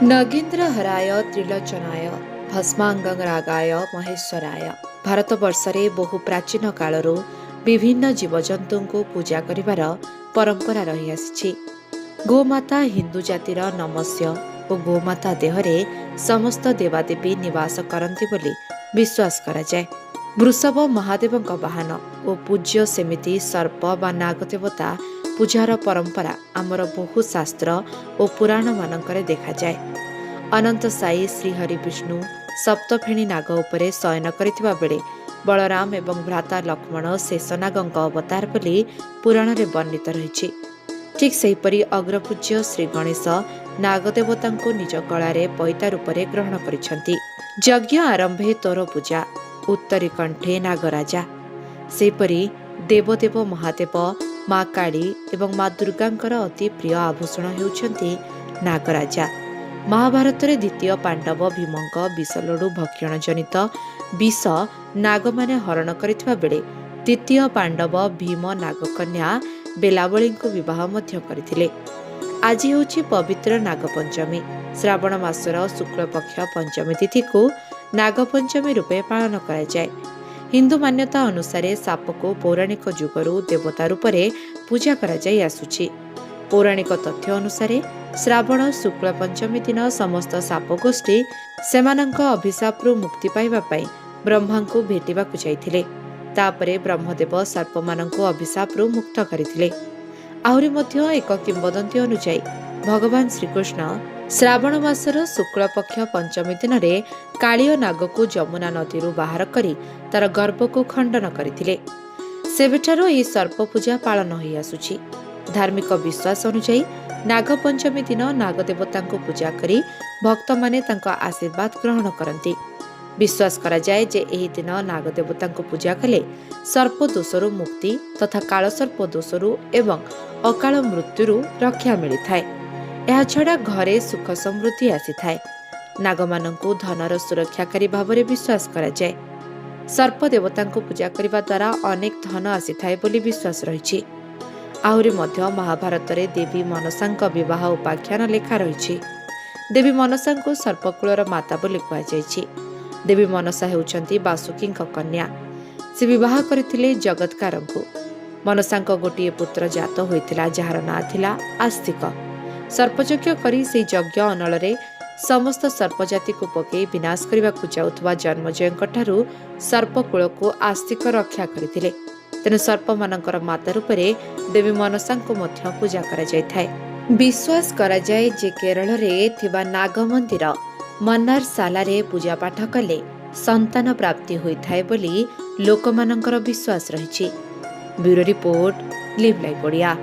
नगेन्द्रहराय त्रिलोचनाय भस्मांगं रागाय महेश्वराय भारतवर्षरे बहु प्राचीन कालरू विभिन्न जीवजंतु को पूजा करिवार परंपरा रही आसी। गोमाता हिंदू जातिर नमस्य और गोमाता देहरे समस्त देवादेवी निवास करती बोली विश्वास करा जाए। वृषभ महादेव वाहन और पूज्य सेमिति सर्प व नागदेवता पूजार परंपरा आमर बहु शास्त्र और पुराण मानकरे देखा जाए। अनंत साई श्रीहरि विष्णु सप्तफेणी नाग उपरे शयन करिथिबा बेले बलराम एवं भ्राता लक्ष्मण शेषनागଙ୍କ अवतार बोली पुराण रे वर्णित रही। ठीक सेहीपरि अग्रपूज्य श्री गणेश नागदेवता निज गलारे पैता रूपरे ग्रहण करिछंती। यज्ञ आरंभे तोर पूजा उत्तरी कंठे नागराजा। सेहीपरि देवदेव महादेव माँ काली एवं माँ दुर्गांकर अति प्रिय आभूषण हेउछंती नागराजा। महाभारत रे द्वितीय पांडव भीमंक विषलोडु भक्षण जनित विष नागमाने हरण करिथिबा बेले तृतीय पांडव भीम नागकन्या बेलावली को विवाह मध्य करथिले। आज होछि पवित्र नागपंचमी। श्रावण मासर शुक्ल पक्ष पंचमी तिथि को नागपंचमी रूपे पालन करा जाए। हिंदू मान्यता अनुसार साप को पौराणिक जुगरू देवता रूपरे पूजा करा जाई आसुछि। पौराणिक तथ्य अनुसार श्रावण शुक्ल पंचमी दिन समस्त साप गोष्ठी सेमानंक अभिशापरू मुक्ति पाइबा पई ब्रह्मा को भेटिबाकु जाइथिले। तापरे ब्रह्मदेव सर्प मानंको अभिशापरू मुक्त करिथिले। आहुरी मध्य एक किंवदंती अनुसार भगवान श्रीकृष्ण श्रावण मासर शुक्ल पक्ष पंचमी दिन रे कालिय नाग को जमुना नदी बाहर करी तार गर्भ को खंडन करथिले। सेबेठारो एही सर्प पूजा पालन होई आसुछि। धार्मिक विश्वास अनुसार नागपंचमी दिन नागदेवता को पूजा करी भक्त माने तांको आशीर्वाद ग्रहण करती। विश्वास करा जाए जे एही दिन नागदेवता को पूजा कले सर्प दोषरु मुक्ति तथा कालसर्प दोषरु एवं अकाल मृत्युरु रक्षा मिली थाए। यह छड़ा घरे सुख समृद्धि आसी थाए। नागमानंकु धनर सुरक्षाकारी भावरे विश्वास करा जाए। सर्प देवता को पूजा करने द्वारा अनेक धन आसी थाए बोली विश्वास रही। आहुरी मध्य महाभारत रे देवी मनसांक विवाह उपाख्यान लेखा रही। देवी मनसा को सर्पकूलर माता बोली कहुछि। देवी मनसा हेउछंती वासुकी कन्या। से विवाह करथिले जगतकारंकु। मनसांक गोटिए पुत्र जात होइतिला जहार ना थिला आस्तिक। सर्पयज्ञ करी से यज्ञ अनलरे समस्त सर्पजाति को पकई विनाश करने को जाउथबा जन्मजयଙ୍କ ठारू सर्पकूल को आस्तिक रक्षा करथिले। तेणु सर्प मानकर माता रूपरे देवी मनसा को मध्य पूजा करा जाय थाए। विश्वास करा जाय जे केरल रे थिबा नाग मंदिर मन्नार साला रे पूजा पाठ कले संतान प्राप्ति होई थाए बोली लोकमानंकर विश्वास रहिछि। Bureau report live life Odia.